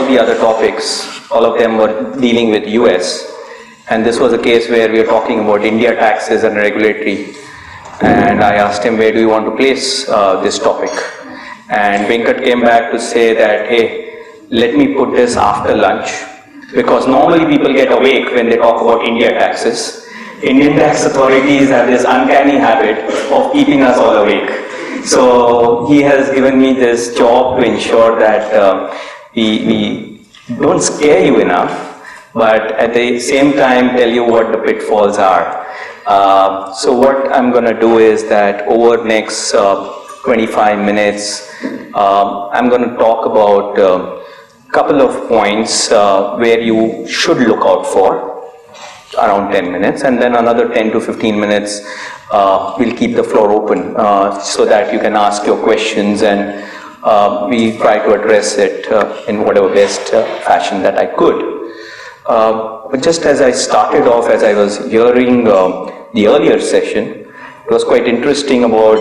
the other topics, all of them were dealing with US. And this was a case where we were talking about India taxes and regulatory. And I asked him, where do you want to place this topic? And Venkat came back to say that, hey, let me put this after lunch, because normally people get awake when they talk about India taxes. Indian tax authorities have this uncanny habit of keeping us all awake. So he has given me this job to ensure that we don't scare you enough, but at the same time tell you what the pitfalls are. So what I'm going to do is that over next 25 minutes, I'm going to talk about a couple of points where you should look out for, around 10 minutes, and then another 10 to 15 minutes we'll keep the floor open so that you can ask your questions, and we try to address it in whatever best fashion that I could. But just as I started off, as I was hearing the earlier session, it was quite interesting about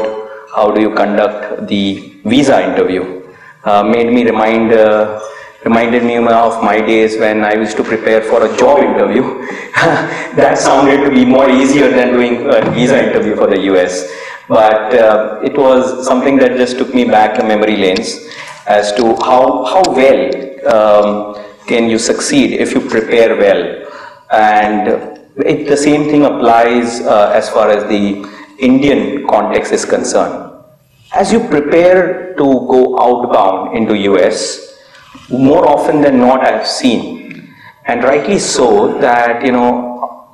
how do you conduct the visa interview. Made me reminded me of my days when I used to prepare for a job interview. That sounded to be more easier than doing a visa interview for the US. But it was something that just took me back in memory lanes as to how well can you succeed if you prepare well. And the same thing applies as far as the Indian context is concerned. As you prepare to go outbound into US, more often than not I've seen, and rightly so, that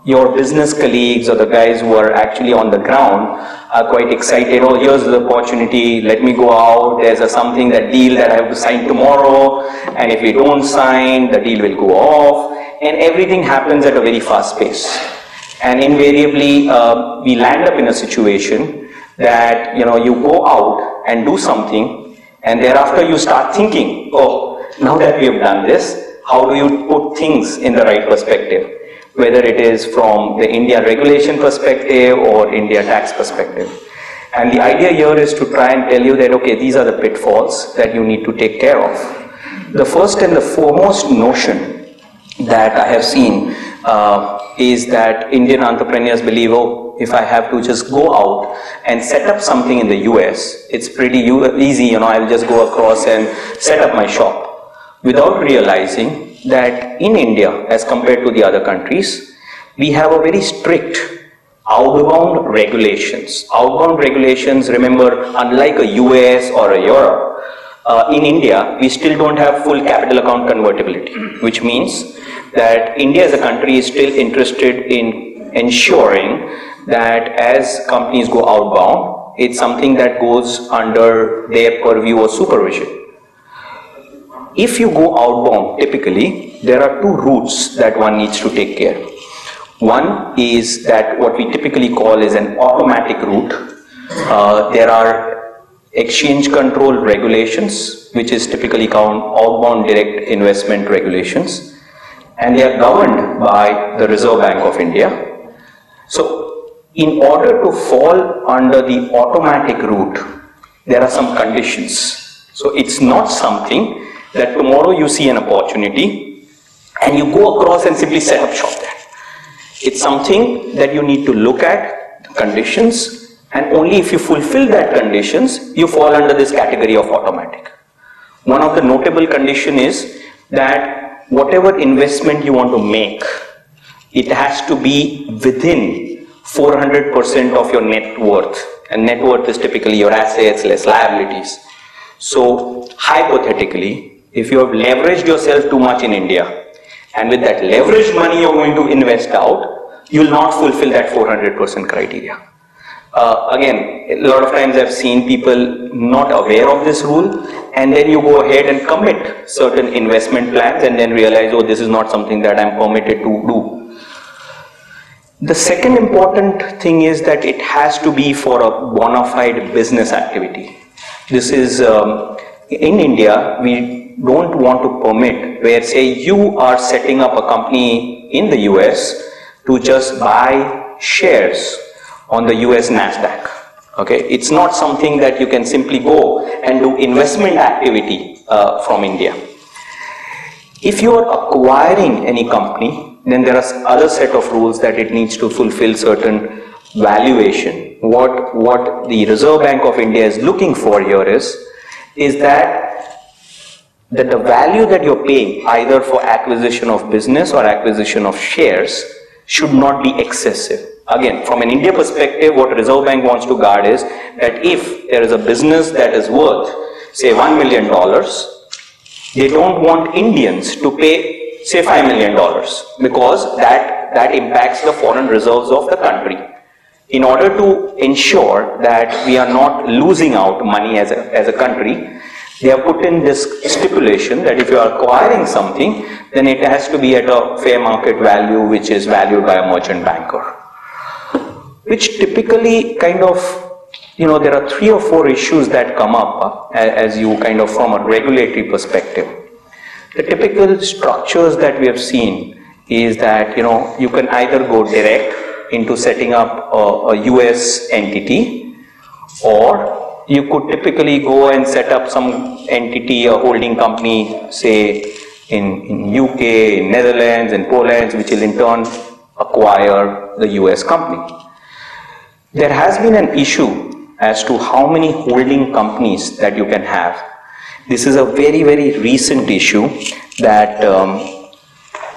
your business colleagues or the guys who are actually on the ground are quite excited. Oh, here's the opportunity, let me go out, there's that deal that I have to sign tomorrow, and if we don't sign, the deal will go off, and everything happens at a very fast pace. And invariably, we land up in a situation that you go out and do something, and thereafter you start thinking, oh, now that we have done this, how do you put things in the right perspective? Whether it is from the India regulation perspective or India tax perspective. And the idea here is to try and tell you that, okay, these are the pitfalls that you need to take care of. The first and the foremost notion that I have seen is that Indian entrepreneurs believe, oh, if I have to just go out and set up something in the US, it's pretty easy, I'll just go across and set up my shop. Without realizing that in India, as compared to the other countries, we have a very strict outbound regulations. Outbound regulations, remember, unlike a US or a Europe, in India, we still don't have full capital account convertibility, which means that India as a country is still interested in ensuring that as companies go outbound, it's something that goes under their purview or supervision. If you go outbound, typically, there are two routes that one needs to take care. One is that what we typically call is an automatic route. There are exchange control regulations, which is typically called outbound direct investment regulations, and they are governed by the Reserve Bank of India. So, in order to fall under the automatic route, there are some conditions. So, it's not something that tomorrow you see an opportunity and you go across and simply set up shop there. It's something that you need to look at, the conditions, and only if you fulfill that conditions, you fall under this category of automatic. One of the notable condition is that whatever investment you want to make, it has to be within 400% of your net worth. And net worth is typically your assets less liabilities. So hypothetically, if you have leveraged yourself too much in India, and with that leveraged money you're going to invest out, you will not fulfill that 400% criteria. Again, a lot of times I've seen people not aware of this rule, and then you go ahead and commit certain investment plans and then realize, oh, this is not something that I'm permitted to do. The second important thing is that it has to be for a bona fide business activity. This is, in India, we don't want to permit where, say, you are setting up a company in the US to just buy shares on the US NASDAQ. Okay, it's not something that you can simply go and do investment activity from India. If you are acquiring any company, then there are other set of rules that it needs to fulfill certain valuation. What the Reserve Bank of India is looking for here is that the value that you're paying either for acquisition of business or acquisition of shares should not be excessive. Again, from an India perspective, what Reserve Bank wants to guard is that if there is a business that is worth, say, $1 million, they don't want Indians to pay, say, $5 million, because that impacts the foreign reserves of the country. In order to ensure that we are not losing out money as a country, they have put in this stipulation that if you are acquiring something, then it has to be at a fair market value, which is valued by a merchant banker. Which typically kind of, there are 3 or 4 issues that come up as you kind of from a regulatory perspective. The typical structures that we have seen is that, you can either go direct into setting up a US entity, or you could typically go and set up some entity, a holding company, say in UK, in Netherlands, in Poland, which will in turn acquire the US company. There has been an issue as to how many holding companies that you can have. This is a very, very recent issue that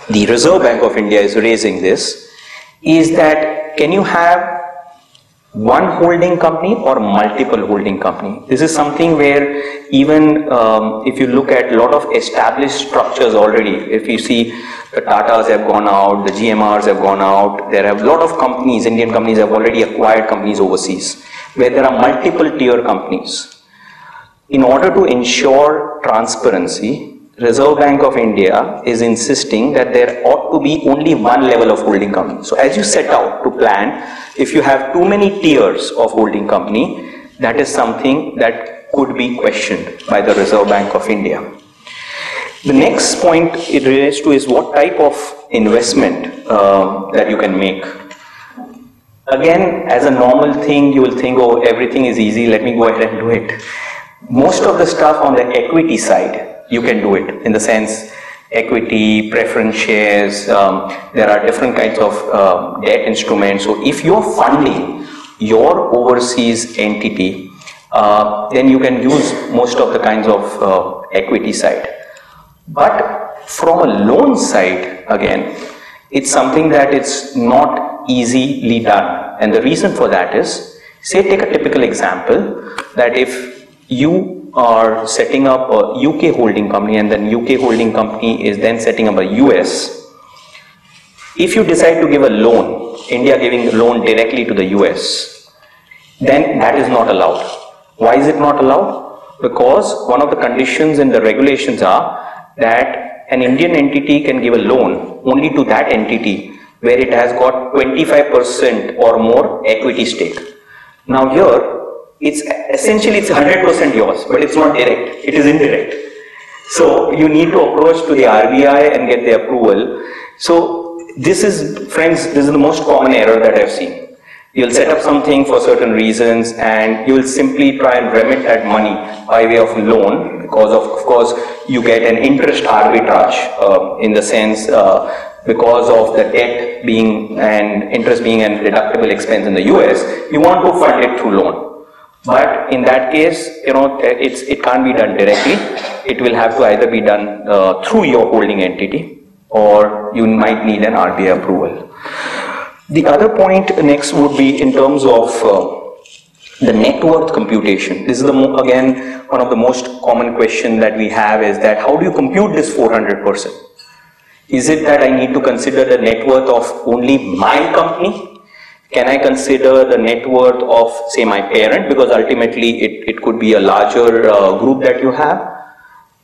the Reserve Bank of India is raising this, is that can you have one holding company or multiple holding company? This is something where even if you look at a lot of established structures already, if you see the Tatas have gone out, the GMRs have gone out, there have a lot of companies, Indian companies have already acquired companies overseas, where there are multiple tier companies. In order to ensure transparency, Reserve Bank of India is insisting that there ought to be only one level of holding company. So as you set out to plan, if you have too many tiers of holding company, that is something that could be questioned by the Reserve Bank of India. The next point it relates to is what type of investment that you can make. Again, as a normal thing, you will think, oh, everything is easy, let me go ahead and do it. Most of the stuff on the equity side, you can do it, in the sense equity, preference shares, there are different kinds of debt instruments. So if you're funding your overseas entity, then you can use most of the kinds of equity side. But from a loan side, again, it's something that it's not easily done. And the reason for that is, say take a typical example, that if you are setting up a UK holding company and then UK holding company is then setting up a US, if you decide to give a loan, India giving a loan directly to the US, then that is not allowed. Why is it not allowed? Because one of the conditions in the regulations are that an Indian entity can give a loan only to that entity where it has got 25% or more equity stake. Now here, it's essentially 100% yours, but it's not direct, it is indirect. So you need to approach to the RBI and get the approval. So this is, friends, this is the most common error that I've seen. You'll set up something for certain reasons and you will simply try and remit that money by way of loan, because of course you get an interest arbitrage in the sense because of the debt being and interest being a deductible expense in the US, you want to fund it through loan. But in that case, it can't be done directly. It will have to either be done through your holding entity, or you might need an RBI approval. The other point next would be in terms of the net worth computation. This is again one of the most common question that we have, is that how do you compute this 400%? Is it that I need to consider the net worth of only my company? Can I consider the net worth of, say, my parent? Because ultimately it could be a larger group that you have.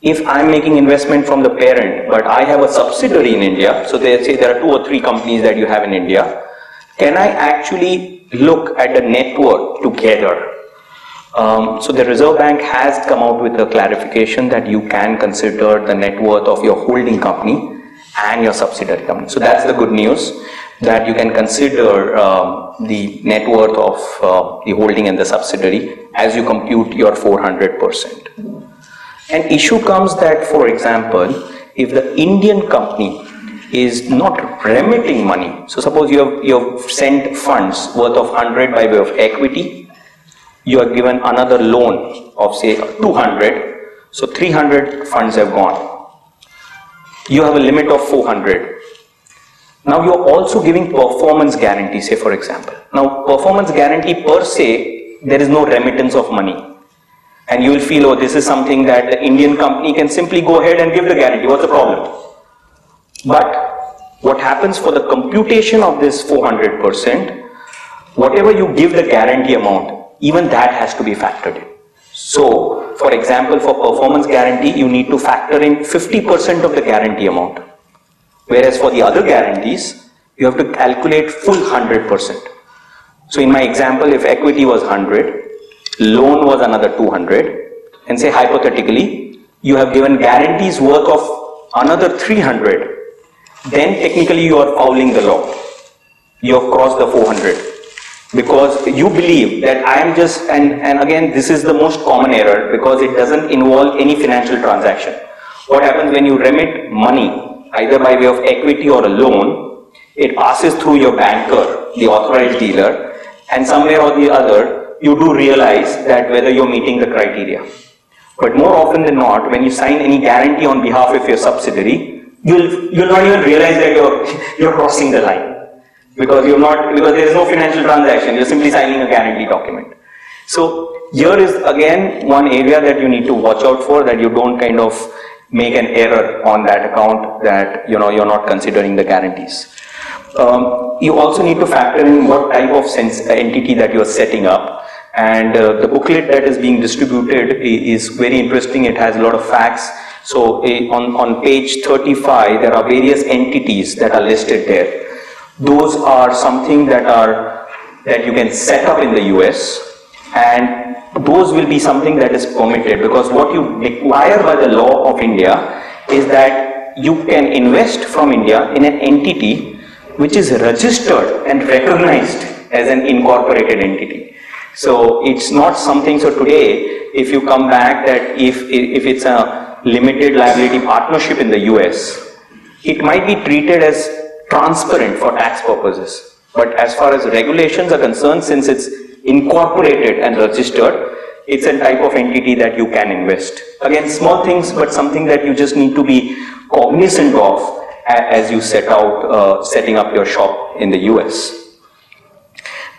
If I'm making investment from the parent, but I have a subsidiary in India, so they say there are 2 or 3 companies that you have in India, can I actually look at the net worth together? So the Reserve Bank has come out with a clarification that you can consider the net worth of your holding company and your subsidiary company. So that's the good news, that you can consider the net worth of the holding and the subsidiary as you compute your 400%. An issue comes that, for example, if the Indian company is not remitting money, so suppose you have sent funds worth of 100 by way of equity, you are given another loan of say 200, so 300 funds have gone. You have a limit of 400. Now you are also giving performance guarantee, say for example. Now performance guarantee per se, there is no remittance of money. And you will feel, oh, this is something that the Indian company can simply go ahead and give the guarantee. What's the problem? But what happens for the computation of this 400%, whatever you give the guarantee amount, even that has to be factored in. So, for example, for performance guarantee, you need to factor in 50% of the guarantee amount. Whereas for the other guarantees, you have to calculate full 100%. So in my example, if equity was 100, loan was another 200, and say hypothetically, you have given guarantees worth of another 300, then technically you are fouling the law. You have crossed the 400. Because you believe that I am just, and again, this is the most common error because it doesn't involve any financial transaction. What happens when you remit money, either by way of equity or a loan, it passes through your banker, the authorized dealer, and somewhere or the other, you do realize that whether you're meeting the criteria. But more often than not, when you sign any guarantee on behalf of your subsidiary, you'll not even realize that you're crossing the line. Because there is no financial transaction, you're simply signing a guarantee document. So here is again one area that you need to watch out for, that you don't kind of make an error on that account, that you're not considering the guarantees. You also need to factor in what type of entity that you're setting up. And the booklet that is being distributed is very interesting. It has a lot of facts. So on page 35, there are various entities that are listed there. Those are something that you can set up in the US, and those will be something that is permitted, because what you require by the law of India is that you can invest from India in an entity which is registered and recognized as an incorporated entity. So it's not something, so today if you come back that if it's a limited liability partnership in the US, it might be treated as transparent for tax purposes. But as far as regulations are concerned, since it's incorporated and registered, it's a type of entity that you can invest. Again, small things, but something that you just need to be cognizant of as you set out setting up your shop in the US.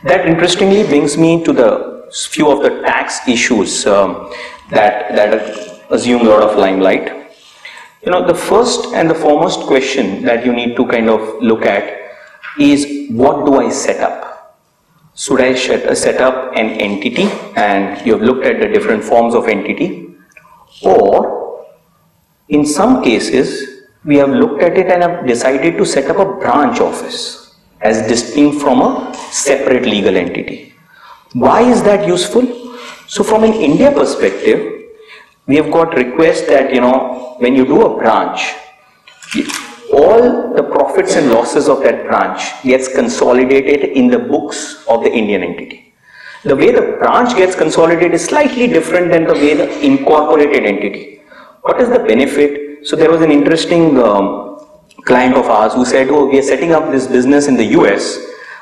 That interestingly brings me to the few of the tax issues that assume a lot of limelight. The first and the foremost question that you need to kind of look at is, what do I set up? Should I set up an entity, and you have looked at the different forms of entity, or in some cases we have looked at it and have decided to set up a branch office as distinct from a separate legal entity. Why is that useful? So from an India perspective, we have got requests that, when you do a branch, all the profits and losses of that branch gets consolidated in the books of the Indian entity. The way the branch gets consolidated is slightly different than the way the incorporated entity. What is the benefit? So there was an interesting client of ours who said, oh, we are setting up this business in the US.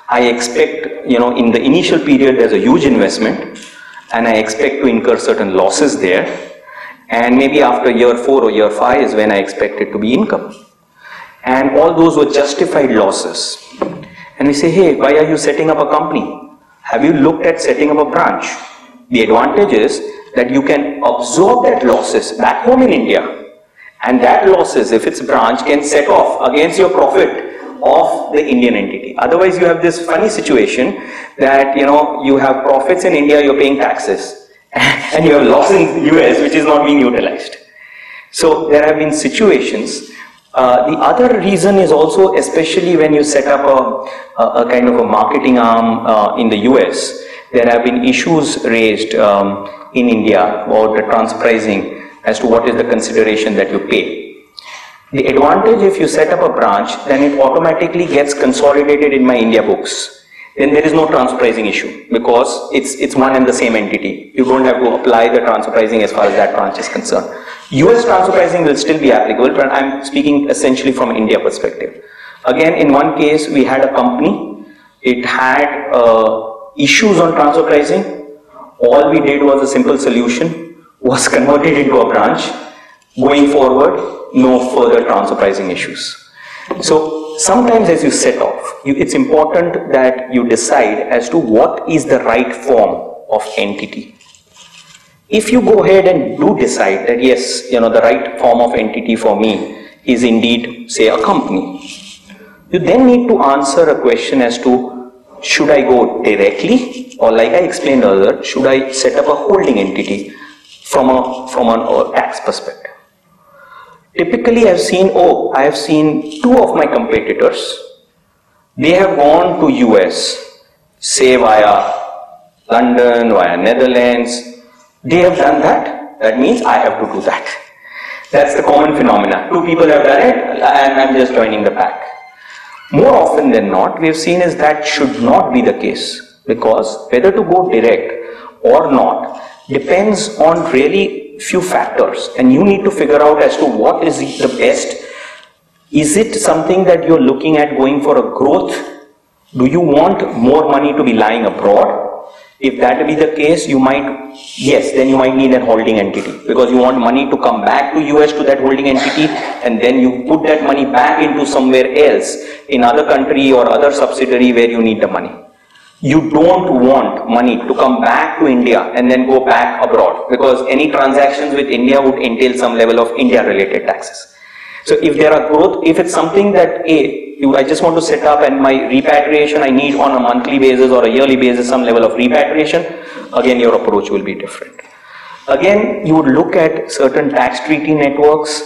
I expect, in the initial period there's a huge investment, and I expect to incur certain losses there. And maybe after year 4 or year 5 is when I expect it to be income. And all those were justified losses. And we say, hey, why are you setting up a company? Have you looked at setting up a branch? The advantage is that you can absorb that losses back home in India. And that losses, if it's branch, can set off against your profit of the Indian entity. Otherwise, you have this funny situation that, you have profits in India, you're paying taxes. And you have loss in the US which is not being utilized. So there have been situations. The other reason is also, especially when you set up a kind of a marketing arm in the US, there have been issues raised in India about the transfer pricing as to what is the consideration that you pay. The advantage, if you set up a branch, then it automatically gets consolidated in my India books. Then there is no transfer pricing issue, because it's one and the same entity. You don't have to apply the transfer pricing as far as that branch is concerned. US transfer pricing will still be applicable, but I'm speaking essentially from India perspective. Again, in one case, we had a company, it had issues on transfer pricing. All we did was a simple solution, was converted into a branch. Going forward, no further transfer pricing issues. So sometimes as you set off, it's important that you decide as to what is the right form of entity. If you go ahead and do decide that yes, the right form of entity for me is indeed, say, a company, you then need to answer a question as to, should I go directly, or like I explained earlier, should I set up a holding entity from a tax perspective? Typically, I have seen two of my competitors, they have gone to US, say via London, via Netherlands. They have done that. That means I have to do that. That's the common phenomena. Two people have done it, and I'm just joining the pack. More often than not, we have seen is that should not be the case, because whether to go direct or not depends on really few factors, and you need to figure out as to what is the best. Is it something that you're looking at going for a growth? Do you want more money to be lying abroad? If that be the case, then you might need a holding entity, because you want money to come back to US to that holding entity, and then you put that money back into somewhere else in other country or other subsidiary where you need the money. You don't want money to come back to India and then go back abroad, because any transactions with India would entail some level of India related taxes. So if there are growth, if it's something that I just want to set up and my repatriation I need on a monthly basis or a yearly basis some level of repatriation, again your approach will be different. Again, you would look at certain tax treaty networks.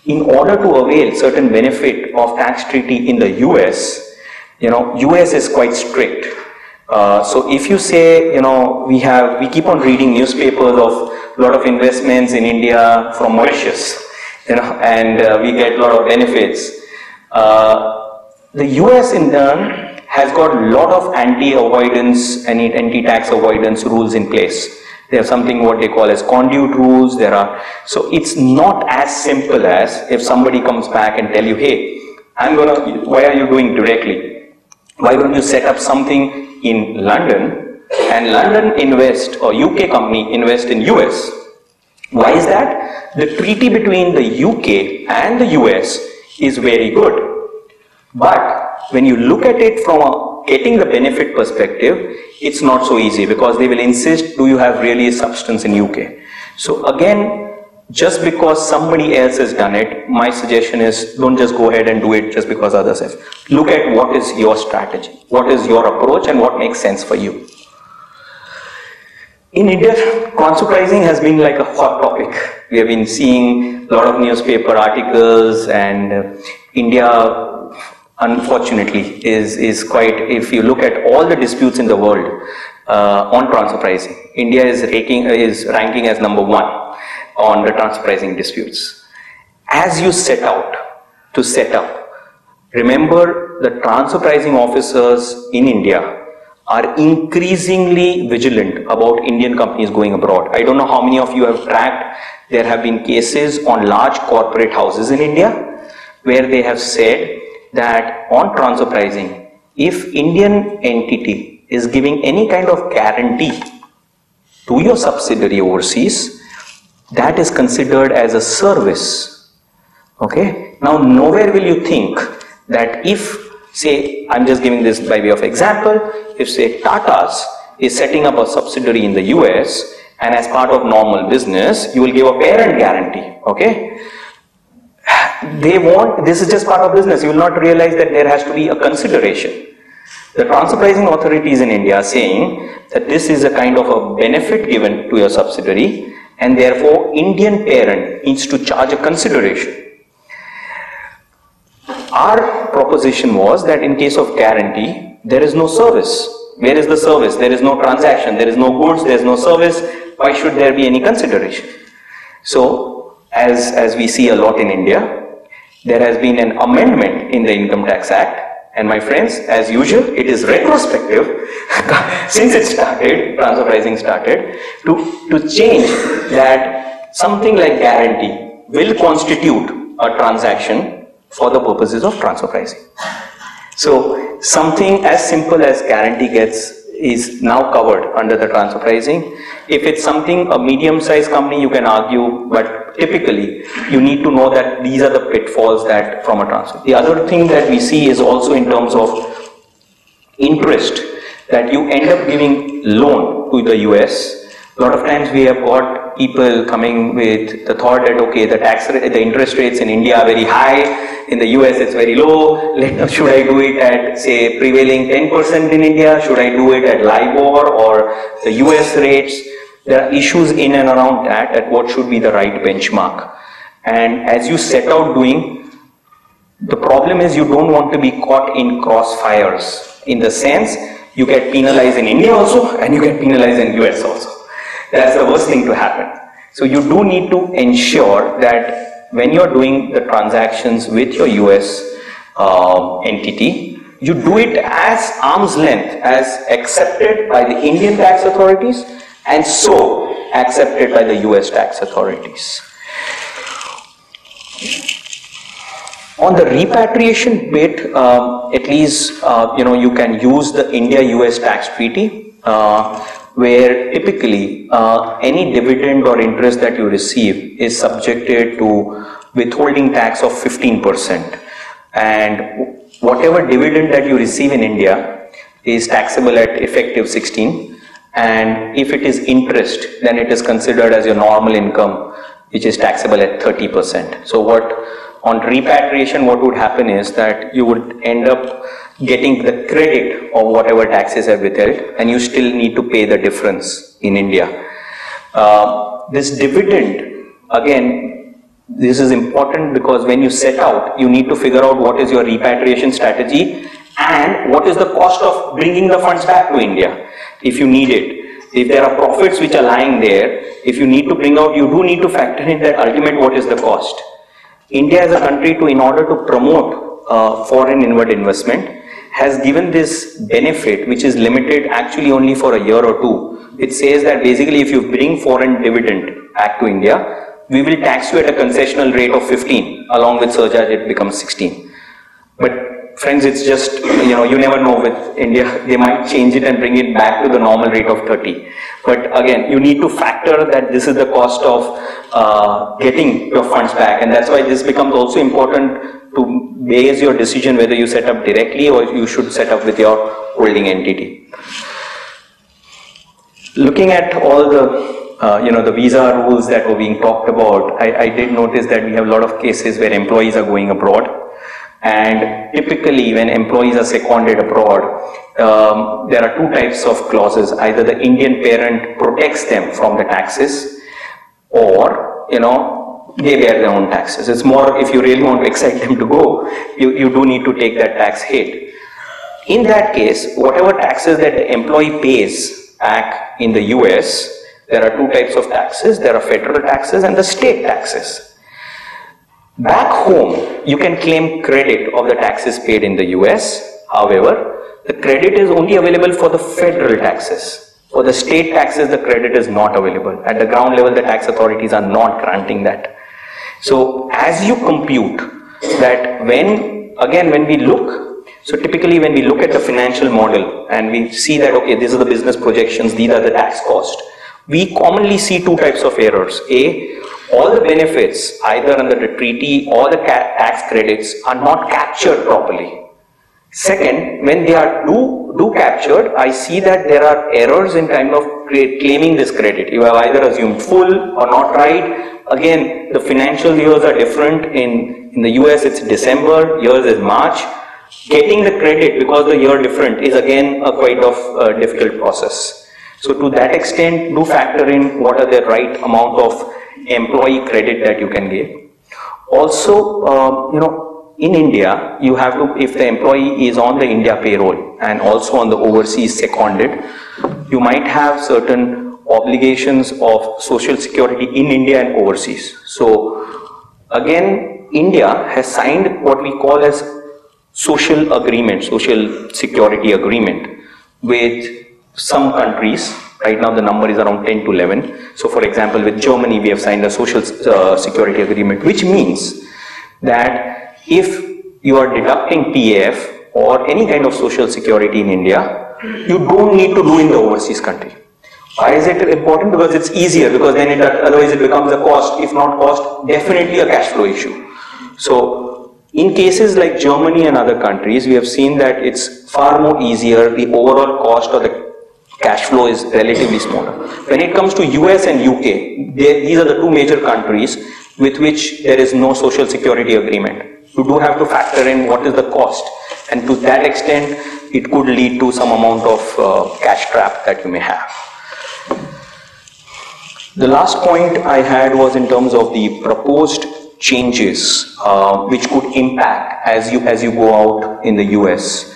In order to avail certain benefit of tax treaty in the US, US is quite strict. So if you say, we keep on reading newspapers of a lot of investments in India from Mauritius, and we get a lot of benefits. The US in turn has got a lot of anti-avoidance and anti-tax avoidance rules in place. They have something what they call as conduit rules. So it's not as simple as if somebody comes back and tell you, hey, why are you doing directly? Why don't you set up something in London and London invest, or UK company invest in US? Why is that? The treaty between the UK and the US is very good. But when you look at it from a getting the benefit perspective, it's not so easy, because they will insist, do you have really substance in UK? So again, just because somebody else has done it, my suggestion is don't just go ahead and do it just because others have. Look at what is your strategy, what is your approach, and what makes sense for you. In India, transfer pricing has been like a hot topic. We have been seeing a lot of newspaper articles, and India, unfortunately, is quite, if you look at all the disputes in the world on transfer pricing, India is ranking as number 1 on the transfer pricing disputes. As you set out to set up, remember the transfer pricing officers in India are increasingly vigilant about Indian companies going abroad. I don't know how many of you have tracked, there have been cases on large corporate houses in India where they have said that on transfer pricing, if Indian entity is giving any kind of guarantee to your subsidiary overseas, that is considered as a service. Okay. Now, nowhere will you think that if, say, I'm just giving this by way of example, if say Tata's is setting up a subsidiary in the US, and as part of normal business, you will give a parent guarantee. Okay. This is just part of business. You will not realize that there has to be a consideration. The transfer pricing authorities in India are saying that this is a kind of a benefit given to your subsidiary, and therefore Indian parent needs to charge a consideration. Our proposition was that in case of guarantee, there is no service. Where is the service? There is no transaction, there is no goods, there is no service. Why should there be any consideration? So, as we see a lot in India, there has been an amendment in the Income Tax Act. And my friends, as usual, it is retrospective since it started, transfer pricing started, to change that something like guarantee will constitute a transaction for the purposes of transfer pricing. So something as simple as guarantee is now covered under the transfer pricing. If it's something, a medium-sized company, you can argue, but typically you need to know that these are the pitfalls that from a transfer. The other thing that we see is also in terms of interest, that you end up giving loan to the US. A lot of times we have got people coming with the thought that, okay, the interest rates in India are very high, in the US it's very low. Should I do it at, say, prevailing 10% in India? Should I do it at LIBOR or the US rates? There are issues in and around that, at what should be the right benchmark. And as you set out doing, the problem is you don't want to be caught in crossfires, in the sense you get penalized in India also and you get penalized in US also. That's the worst thing to happen. So you do need to ensure that when you're doing the transactions with your US entity, you do it as arm's length, as accepted by the Indian tax authorities and so accepted by the US tax authorities. On the repatriation bit, at least you can use the India-US tax treaty, where typically any dividend or interest that you receive is subjected to withholding tax of 15%, and whatever dividend that you receive in India is taxable at effective 16, and if it is interest, then it is considered as your normal income, which is taxable at 30%. So on repatriation, what would happen is that you would end up getting the credit of whatever taxes are withheld, and you still need to pay the difference in India. This dividend, again, this is important because when you set out, you need to figure out what is your repatriation strategy and what is the cost of bringing the funds back to India if you need it. If there are profits which are lying there, if you need to bring out, you do need to factor in that ultimate what is the cost. India as a country, in order to promote foreign inward investment, has given this benefit which is limited actually only for a year or two. It says that basically if you bring foreign dividend back to India, we will tax you at a concessional rate of 15, along with surcharge it becomes 16. But friends, it's just, you never know with India, they might change it and bring it back to the normal rate of 30. But again, you need to factor that this is the cost of getting your funds back, and that's why this becomes also important to base your decision whether you set up directly or you should set up with your holding entity. Looking at all the the visa rules that were being talked about, I did notice that we have a lot of cases where employees are going abroad, and typically when employees are seconded abroad, there are two types of clauses. Either the Indian parent protects them from the taxes, or they bear their own taxes. It's more, if you really want to excite them to go, you do need to take that tax hit. In that case, whatever taxes that the employee pays back in the US, there are two types of taxes. There are federal taxes and the state taxes. Back home, you can claim credit of the taxes paid in the US. However, the credit is only available for the federal taxes. For the state taxes, the credit is not available. At the ground level, the tax authorities are not granting that. So as you compute that, when we look, so typically when we look at the financial model and we see that, okay, these are the business projections, these are the tax costs, we commonly see two types of errors. A, all the benefits either under the treaty or the tax credits are not captured properly. Second, when they are do captured, I see that there are errors in kind of claiming this credit. You have either assumed full or not right. Again, the financial years are different. In the US, it's December, yours is March. Getting the credit because the year different is again a quite of difficult process. So to that extent, do factor in what are the right amount of employee credit that you can give. Also, in India, you have to, if the employee is on the India payroll and also on the overseas seconded, you might have certain obligations of social security in India and overseas. So again, India has signed what we call as social agreement, social security agreement with some countries, Right now the number is around 10 to 11. So for example, with Germany, we have signed a social security agreement, which means that if you are deducting PF or any kind of social security in India, you don't need to do in the overseas country. Why is it important? Because it's easier, because then otherwise it becomes a cost, if not cost, definitely a cash flow issue. So in cases like Germany and other countries, we have seen that it's far more easier, the overall cost or the cash flow is relatively smaller. When it comes to US and UK, these are the two major countries with which there is no social security agreement. You do have to factor in what is the cost, and to that extent it could lead to some amount of cash trap that you may have. The last point I had was in terms of the proposed changes which could impact as you go out in the US.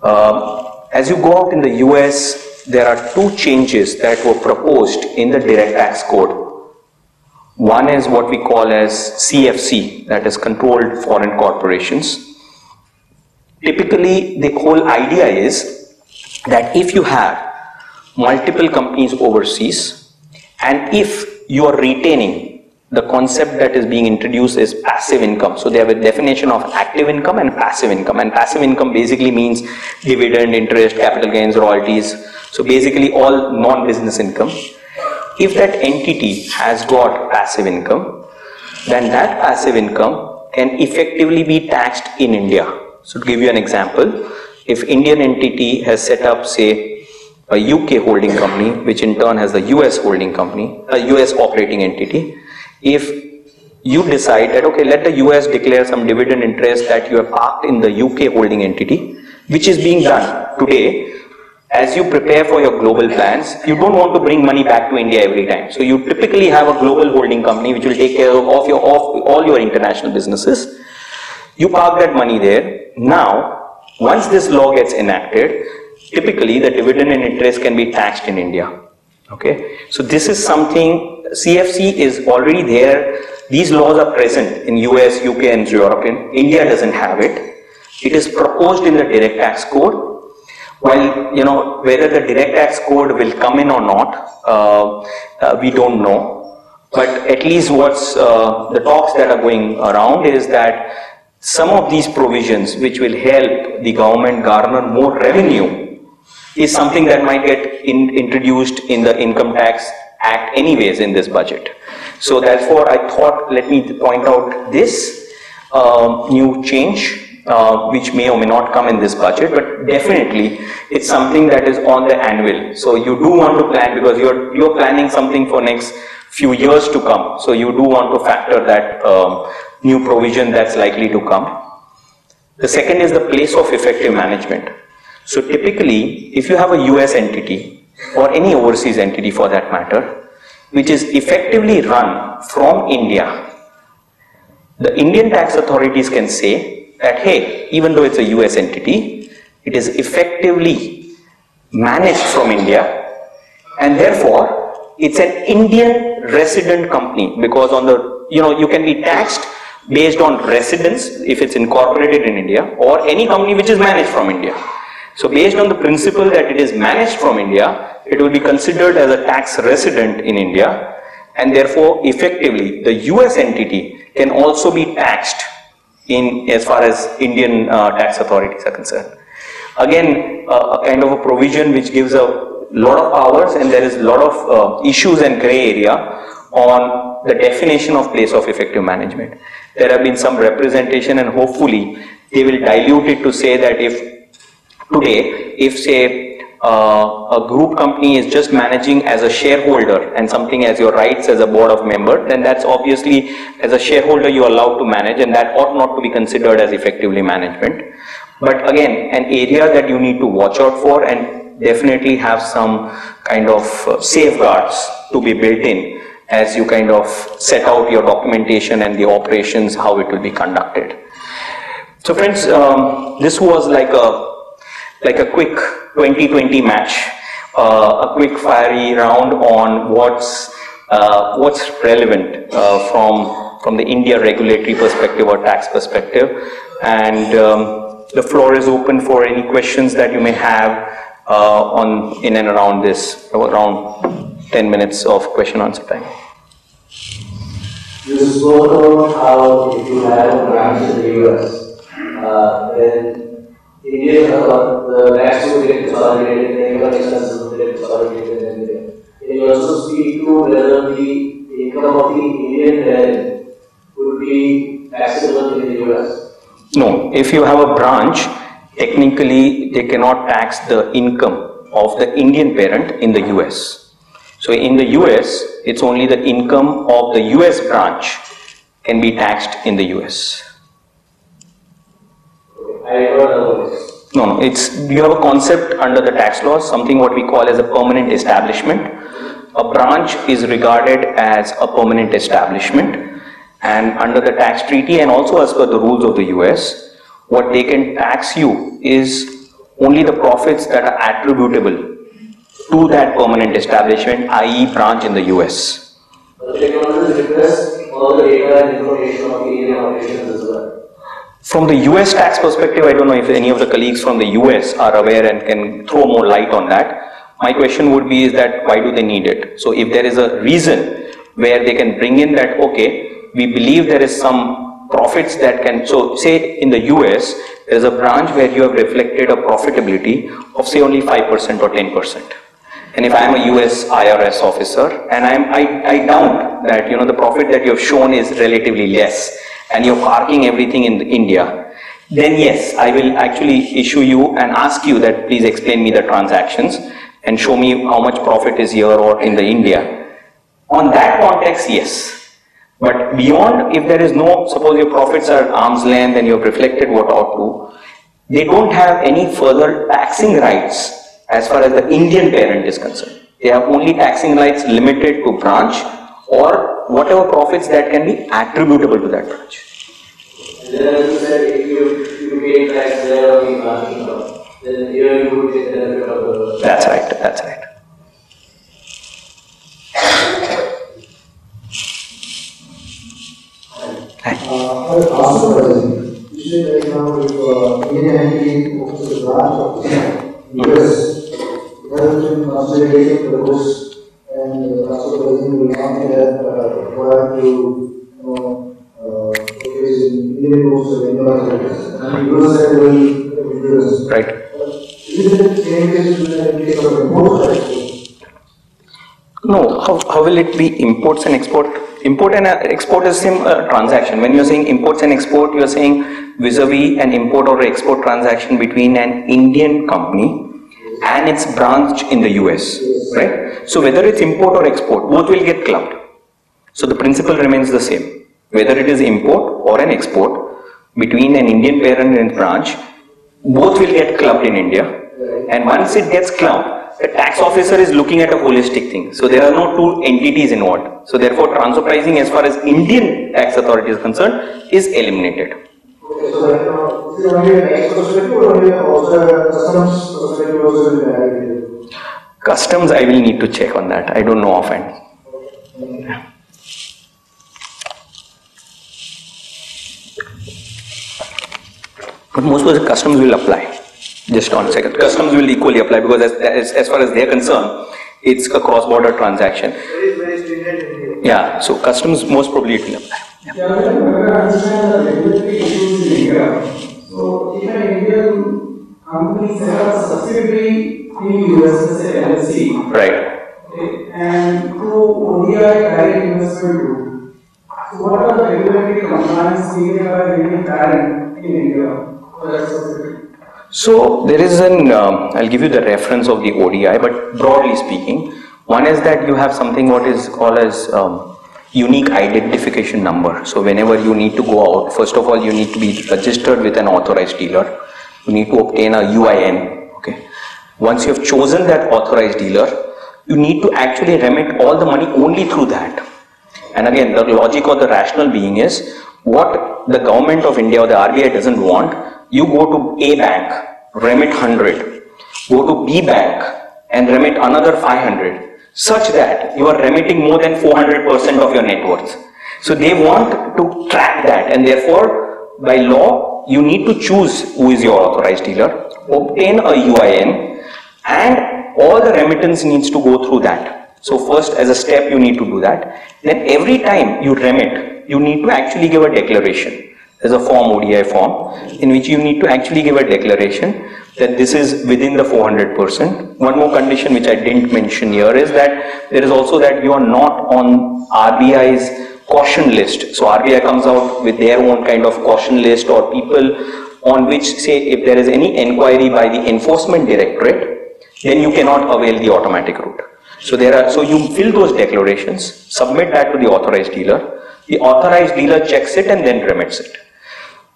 As you go out in the US, there are two changes that were proposed in the direct tax code. One is what we call as CFC, that is Controlled Foreign Corporations. Typically, the whole idea is that if you have multiple companies overseas, and if you are retaining the concept that is being introduced is passive income. So they have a definition of active income and passive income. And passive income basically means dividend, interest, capital gains, royalties. So basically all non-business income. If that entity has got passive income, then that passive income can effectively be taxed in India. So to give you an example, if Indian entity has set up, say, a UK holding company, which in turn has the US holding company, a US operating entity, if you decide that, okay, let the US declare some dividend interest that you have parked in the UK holding entity, which is being done today, as you prepare for your global plans, you don't want to bring money back to India every time. So you typically have a global holding company which will take care of all your international businesses. You park that money there. Now, once this law gets enacted, typically the dividend and interest can be taxed in India. Okay, so this is something, CFC is already there. These laws are present in US, UK and Europe. India doesn't have it. It is proposed in the direct tax code. While, you know, whether the direct tax code will come in or not, we don't know. But at least what's the talks that are going around is that some of these provisions which will help the government garner more revenue is something that might get introduced in the Income Tax Act anyways in this budget. So therefore I thought, let me point out this new change which may or may not come in this budget, but definitely it's something that is on the anvil. So you do want to plan, because you're planning something for next few years to come. So you do want to factor that new provision that's likely to come. The second is the place of effective management. So typically, if you have a US entity or any overseas entity for that matter, which is effectively run from India, the Indian tax authorities can say that, hey, even though it's a US entity, it is effectively managed from India, and therefore it's an Indian resident company, because on the, you can be taxed based on residence if it's incorporated in India, or any company which is managed from India. So based on the principle that it is managed from India, it will be considered as a tax resident in India, and therefore effectively the US entity can also be taxed in as far as Indian tax authorities are concerned. Again, a kind of a provision which gives a lot of powers, and there is a lot of issues and gray area on the definition of place of effective management. There have been some representation, and hopefully they will dilute it to say that if say a group company is just managing as a shareholder and something as your rights as a board of member, then that's obviously, as a shareholder, you are allowed to manage, and that ought not to be considered as effectively management. But again, an area that you need to watch out for, and definitely have some kind of safeguards to be built in as you kind of set out your documentation and the operations, how it will be conducted. So friends, this was like a quick 2020 match, a quick fiery round on what's relevant from the India regulatory perspective or tax perspective, and the floor is open for any questions that you may have in and around this, around 10 minutes of question answer time. You spoke about how if you have a branch in the US, then India, the tax would get consolidated, the income expenses would get consolidated in India. Can you also speak to whether the income of the Indian parent would be taxable in the US? No, if you have a branch, technically they cannot tax the income of the Indian parent in the US. So in the US, it's only the income of the US branch can be taxed in the US. No, you have a concept under the tax laws, something what we call as a permanent establishment. A branch is regarded as a permanent establishment, and under the tax treaty and also as per the rules of the US, what they can tax you is only the profits that are attributable to that permanent establishment, i.e. branch in the US. They can also request all the data and information of the Indian operations as well. From the US tax perspective, I don't know if any of the colleagues from the US are aware and can throw more light on that. My question would be is that why do they need it? So if there is a reason where they can bring in that, okay, we believe there is some profits that can, so say in the US, there is a branch where you have reflected a profitability of say only 5% or 10%. And if I am a US IRS officer and I doubt that the profit that you have shown is relatively less and you're parking everything in India, then yes, I will actually issue you and ask you that please explain me the transactions and show me how much profit is here or in the India. On that context, yes. But beyond, if there is no, suppose your profits are arm's length and you have reflected what ought to, they don't have any further taxing rights as far as the Indian parent is concerned. They have only taxing rights limited to branch or whatever profits that can be attributable to that branch. And then as you said, if you pay tax there on the branch income, then here you would get the benefit of the... That's right, that's right. Usually right now if Indian entity focuses a branch of the US, been consolidated for the books and the transfer pricing will not be required to focus in Indian books or Indian and US side will US. Right. Is it the same case in case of import or export? No, how will it be imports and export? Import and export is same transaction. When you're saying imports and export, you're saying vis-a-vis an import or export transaction between an Indian company and its branch in the US, right? So whether it's import or export, both will get clubbed. So the principle remains the same. Whether it is import or an export between an Indian parent and its branch, both will get clubbed in India. And once it gets clubbed, the tax officer is looking at a holistic thing. So there are no two entities involved. So therefore transfer pricing as far as Indian tax authority is concerned is eliminated. Okay, so right now, is it only an tax perspective or only also a customs perspective also will be added? Customs, I will need to check on that. I don't know offhand. Okay. But most of the customs will apply. Just on a second. Customs will equally apply because as far as they are concerned, it's a cross-border transaction. Very stringent. Yeah, so customs most probably it will apply. Yeah, I understand the regulatory issues in India. So if an Indian company set up a subsidiary in US, let's say LLC, right? Okay, and through ODI direct investment route, so what are the regulatory compliance needed by the Indian parent in India for that subsidiary? So there is an, I'll give you the reference of the ODI, but broadly speaking, one is that you have something what is called as unique identification number. So whenever you need to go out, first of all, you need to be registered with an authorized dealer. You need to obtain a UIN. Okay. Once you have chosen that authorized dealer, you need to actually remit all the money only through that. And again, the logic or the rationale being is what the government of India or the RBI doesn't want. You go to A bank, remit 100, go to B bank and remit another 500, such that you are remitting more than 400% of your net worth. So they want to track that, and therefore by law you need to choose who is your authorized dealer, obtain a UIN, and all the remittance needs to go through that. So first, as a step, you need to do that. Then every time you remit, you need to actually give a declaration. There's a form, ODI form, in which you need to actually give a declaration that this is within the 400%. One more condition which I didn't mention here is that there is also that you are not on RBI's caution list. So RBI comes out with their own kind of caution list, or people on which, say, if there is any inquiry by the enforcement directorate, then you cannot avail the automatic route. So so you fill those declarations, submit that to the authorized dealer. The authorized dealer checks it and then remits it.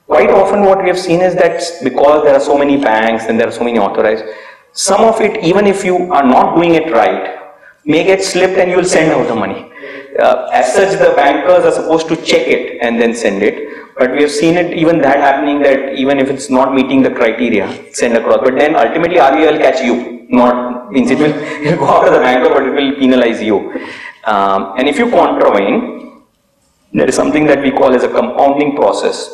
Quite often what we have seen is that because there are so many banks and there are so many authorized, some of it, even if you are not doing it right, may get slipped and you will send out the money. As such, the bankers are supposed to check it and then send it. But we have seen it, even that happening, that even if it's not meeting the criteria, send across. But then ultimately RBI will catch you. Not means it will go after the banker, but it will penalize you. And if you contravene, there is something that we call as a compounding process,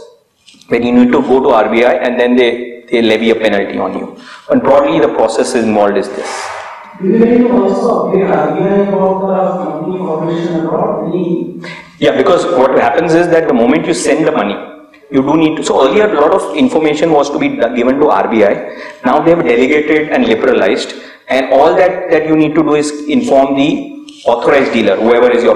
where you need to go to RBI and then they levy a penalty on you. And broadly, the process involved is this. Do you need to also update RBI about the company formation abroad? Yeah, because what happens is that the moment you send the money, you do need to. So earlier, a lot of information was to be given to RBI. Now they have delegated and liberalized, and all that you need to do is inform the authorized dealer, whoever is your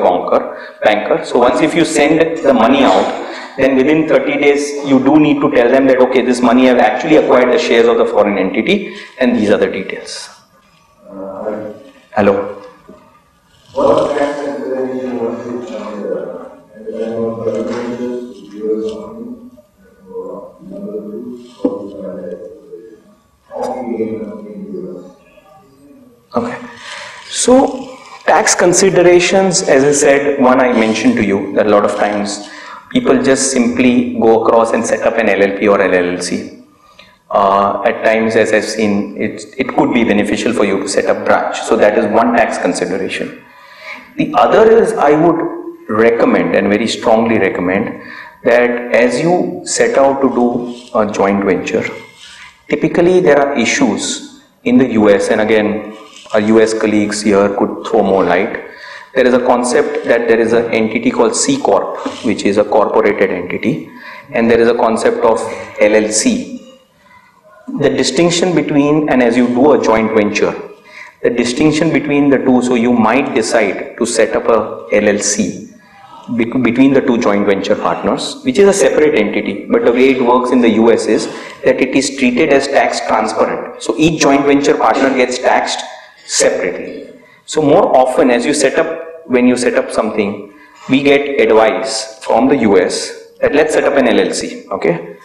banker. So once if you send the money out, then within 30 days you do need to tell them that okay, this money I've actually acquired the shares of the foreign entity, and these are the details. Hello. What tax consideration was it at the time of the US Army or another group Okay. So tax considerations, as I said, one I mentioned to you that a lot of times people just simply go across and set up an LLP or an LLC. At times, as I've seen, it could be beneficial for you to set up branch. So that is one tax consideration. The other is, I would recommend and very strongly recommend that as you set out to do a joint venture, typically there are issues in the US, and again our US colleagues here could throw more light. There is a concept that there is an entity called C Corp, which is a corporated entity, and there is a concept of LLC. The distinction between, and as you do a joint venture, the distinction between the two, so you might decide to set up a LLC between the two joint venture partners, which is a separate entity, but the way it works in the US is that it is treated as tax transparent. So each joint venture partner gets taxed separately. So more often when you set up something, we get advice from the US that let's set up an LLC, okay?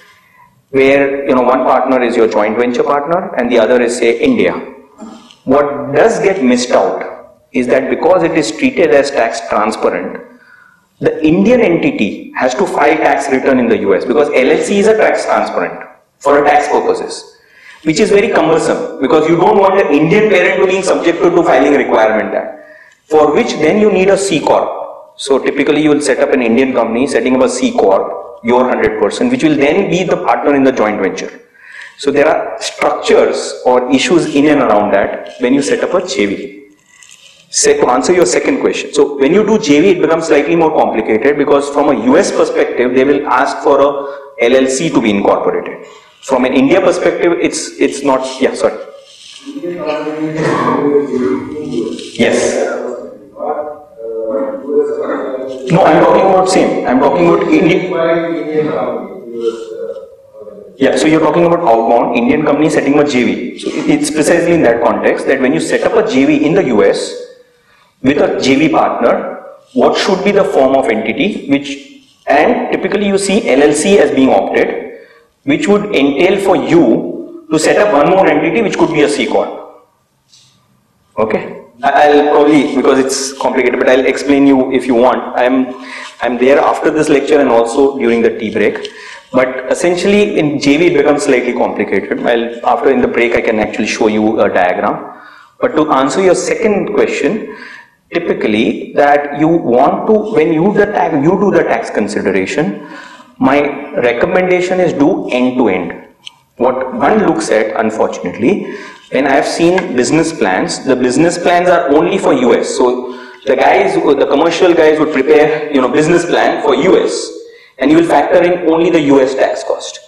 Where one partner is your joint venture partner and the other is, say, India. What does get missed out is that because it is treated as tax transparent, the Indian entity has to file tax return in the US, because LLC is a tax transparent for tax purposes, which is very cumbersome because you don't want the Indian parent to being subjected to filing requirement that, for which then you need a C Corp. So typically you will set up an Indian company, setting up a C Corp, your 100%, which will then be the partner in the joint venture. So there are structures or issues in and around that when you set up a JV. To answer your second question, so when you do JV, it becomes slightly more complicated because from a US perspective, they will ask for a LLC to be incorporated. From an India perspective, it's not, yeah, sorry. Yes. No, I'm talking about same. I'm talking about Indian. Yeah, so you're talking about outbound Indian company setting up a JV. So it's precisely in that context that when you set up a JV in the US with a JV partner, what should be the form of entity, and typically you see LLC as being opted, which would entail for you to set up one more entity which could be a C Corp. Okay? I'll probably, because it's complicated, but I'll explain you if you want. I'm there after this lecture and also during the tea break. But essentially in JV it becomes slightly complicated. After in the break I can actually show you a diagram. But to answer your second question, typically that you want to, when you do the tax consideration, my recommendation is do end to end. What one looks at, unfortunately, when I have seen business plans, the business plans are only for US. So the guys, the commercial guys would prepare, business plan for US, and you will factor in only the US tax cost.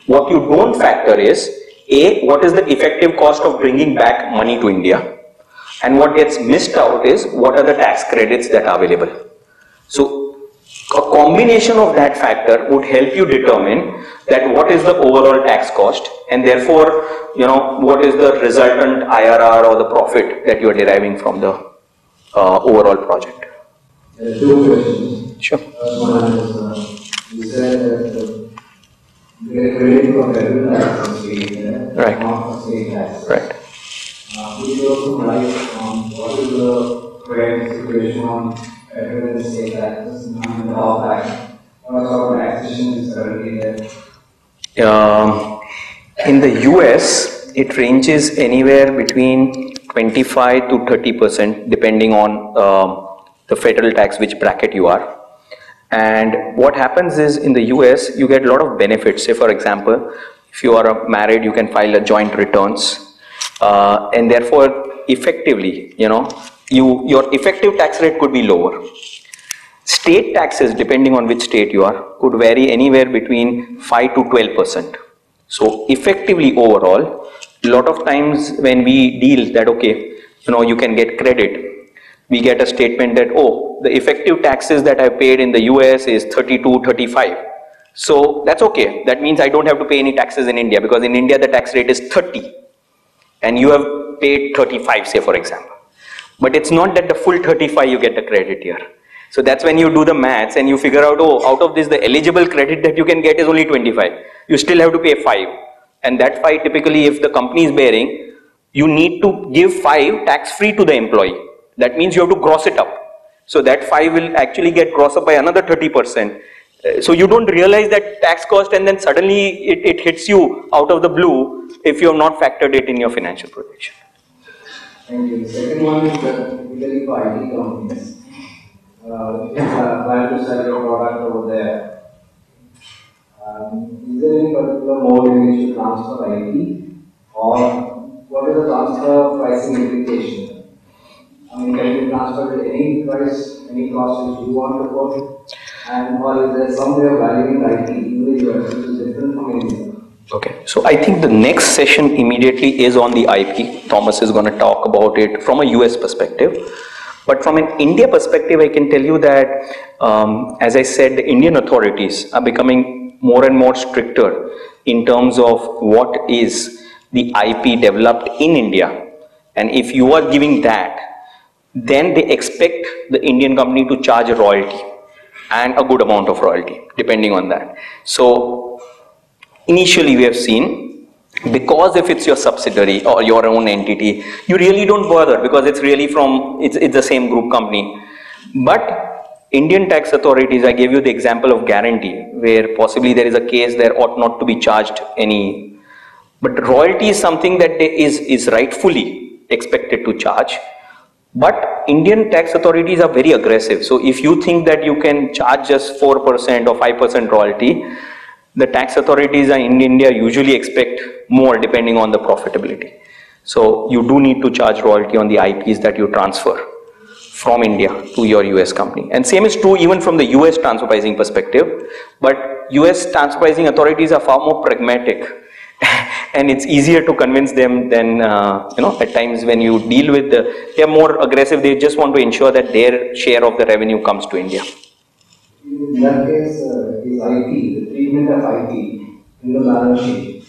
What you don't factor is, A, what is the effective cost of bringing back money to India? And what gets missed out is, what are the tax credits that are available? So a combination of that factor would help you determine that what is the overall tax cost, and therefore, what is the resultant IRR or the profit that you are deriving from the overall project. Two questions. Sure. First one is, you said that we are creating for federal tax and state, Right. not for state tax. Right. Could you also write on what is the current situation on federal and state taxes and how tax, what sort of taxation is currently there? In the US, it ranges anywhere between 25 to 30% depending on the federal tax, which bracket you are. And what happens is, in the US, you get a lot of benefits. Say for example, if you are married, you can file a joint returns, and therefore effectively, your effective tax rate could be lower. State taxes, depending on which state you are, could vary anywhere between 5 to 12%. So effectively overall, a lot of times when we deal that, okay, you can get credit, we get a statement that, oh, the effective taxes that I paid in the US is 32, 35. So that's okay. That means I don't have to pay any taxes in India, because in India the tax rate is 30 and you have paid 35, say for example. But it's not that the full 35 you get the credit here. So that's when you do the maths and you figure out, oh, out of this the eligible credit that you can get is only 25. You still have to pay 5. And that 5 typically, if the company is bearing, you need to give 5 tax free to the employee. That means you have to gross it up. So that 5 will actually get grossed up by another 30%. So you don't realize that tax cost, and then suddenly it hits you out of the blue if you have not factored it in your financial projection. Thank you. The second one is particularly for IT companies. If you plan to sell your product over there, is there any particular mode in which you transfer IP, or what is the transfer pricing implication? I mean, can you transfer to any price, any cost which you want to quote? And or is there some way of valuing IP in the US which is different from India? Okay, so I think the next session immediately is on the IP. Thomas is going to talk about it from a US perspective. But from an India perspective, I can tell you that, as I said, the Indian authorities are becoming more and more stricter in terms of what is the IP developed in India. And if you are giving that, then they expect the Indian company to charge a royalty, and a good amount of royalty, depending on that. So initially we have seen, because if it's your subsidiary or your own entity, you really don't bother, because it's really it's the same group company. But Indian tax authorities, I gave you the example of guarantee, where possibly there is a case there ought not to be charged any. But royalty is something that is rightfully expected to charge. But Indian tax authorities are very aggressive. So if you think that you can charge just 4% or 5% royalty, the tax authorities in India usually expect more depending on the profitability. So you do need to charge royalty on the IPs that you transfer from India to your US company. And same is true even from the US transfer pricing perspective. But US transfer pricing authorities are far more pragmatic. And it's easier to convince them than, at times when you deal with they're more aggressive. They just want to ensure that their share of the revenue comes to India. In that case, is IP, the treatment of IP in the balance sheet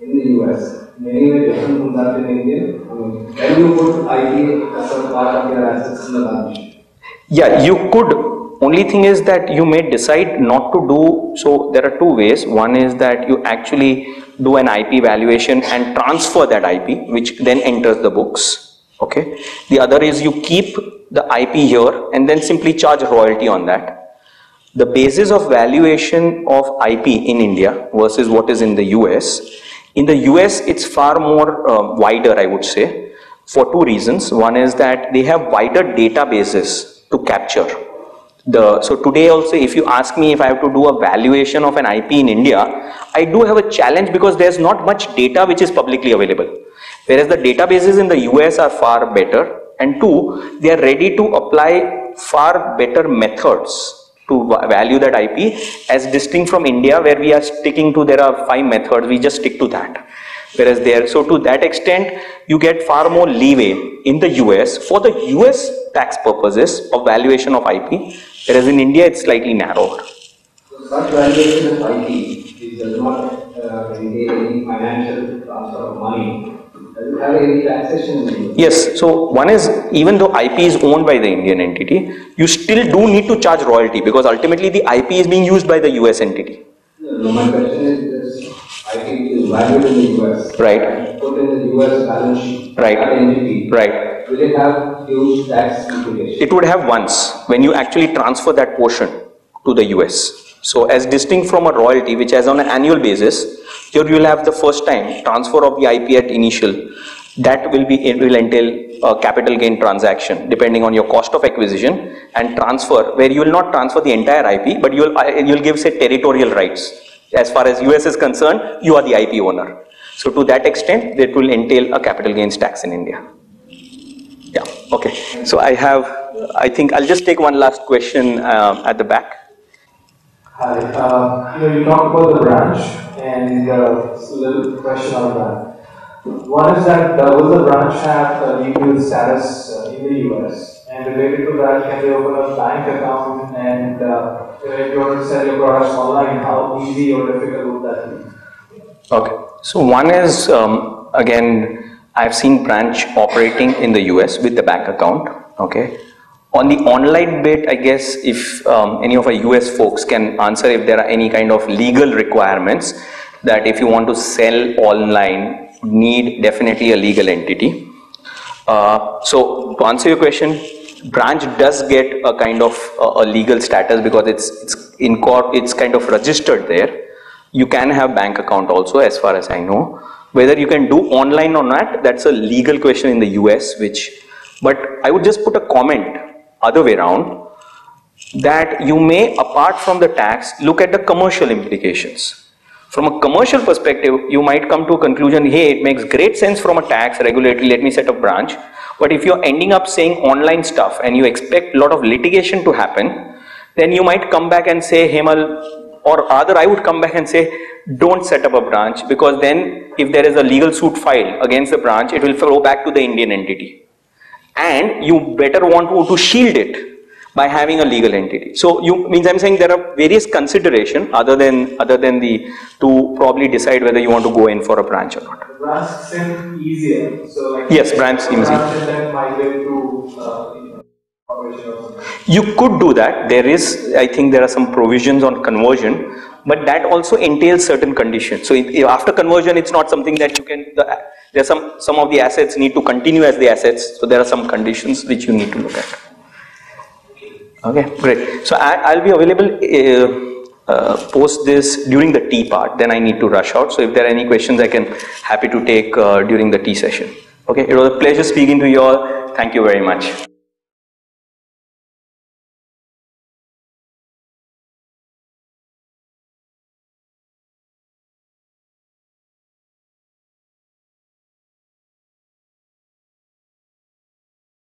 in the US, in any way different from that in India? I mean, can you put IP as a part of your assets in the balance sheet? Yeah, you could. Only thing is that you may decide not to do. So there are two ways. One is that you actually do an IP valuation and transfer that IP, which then enters the books. Okay. The other is you keep the IP here and then simply charge royalty on that. The basis of valuation of IP in India versus what is in the US. In the US, it's far more wider, I would say, for two reasons. One is that they have wider databases to capture. So today also, if you ask me if I have to do a valuation of an IP in India, I do have a challenge because there's not much data which is publicly available. Whereas the databases in the US are far better, and two, they are ready to apply far better methods to value that IP, as distinct from India, where we are sticking to, there are 5 methods, we just stick to that. Whereas there, so to that extent, you get far more leeway in the US for the US tax purposes of valuation of IP, whereas in India it's slightly narrower. So such valuation of IP, it does not entail any financial transfer of money. Does it have any taxation? Yes, so one is, even though IP is owned by the Indian entity, you still do need to charge royalty, because ultimately the IP is being used by the US entity. No, my question is this IP is valued in the US. Right. Put in the US balance sheet. Right. That entity. Right. Will it have huge tax implications? It would have once, when you actually transfer that portion to the US. So as distinct from a royalty, which is on an annual basis, here you will have the first time transfer of the IP at initial. That will be, it will entail a capital gain transaction depending on your cost of acquisition, and transfer where you will not transfer the entire IP, but you'll give, say, territorial rights. As far as US is concerned, you are the IP owner. So to that extent, that will entail a capital gains tax in India. Yeah, okay. So I think I'll just take one last question at the back. Hi, you talked about the branch, and a little question on that. One is that will the branch have a legal status in the US? And related to that, can they open a bank account? And if you want to sell your products online, how easy or difficult would that be? Okay, so one is, again, I've seen branch operating in the US with the bank account, okay. On the online bit, I guess if any of our US folks can answer if there are any kind of legal requirements that if you want to sell online, need definitely a legal entity. So to answer your question, branch does get a kind of a legal status because it's kind of registered there. You can have bank account also, as far as I know. Whether you can do online or not, that's a legal question in the US, but I would just put a comment other way around, that you may, apart from the tax, look at the commercial implications. From a commercial perspective, you might come to a conclusion, hey, it makes great sense from a tax regulatory, let me set up branch. But if you're ending up saying online stuff and you expect a lot of litigation to happen, then you might come back and say, Hemal, or rather I would come back and say, don't set up a branch, because then if there is a legal suit filed against the branch, it will flow back to the Indian entity. And you better want to shield it by having a legal entity. So I'm saying there are various considerations other than the to probably decide whether you want to go in for a branch or not. The branch seems easier. So like yes, branch seems easier. And then migrate to operation or something. You could do that. There is, I think there are some provisions on conversion, but that also entails certain conditions. So after conversion, it's not something that you can, there's some of the assets need to continue as the assets. So there are some conditions which you need to look at. Okay, great. So I'll be available post this during the tea part, then I need to rush out. So if there are any questions, I can happy to take during the tea session. Okay, it was a pleasure speaking to you all. Thank you very much.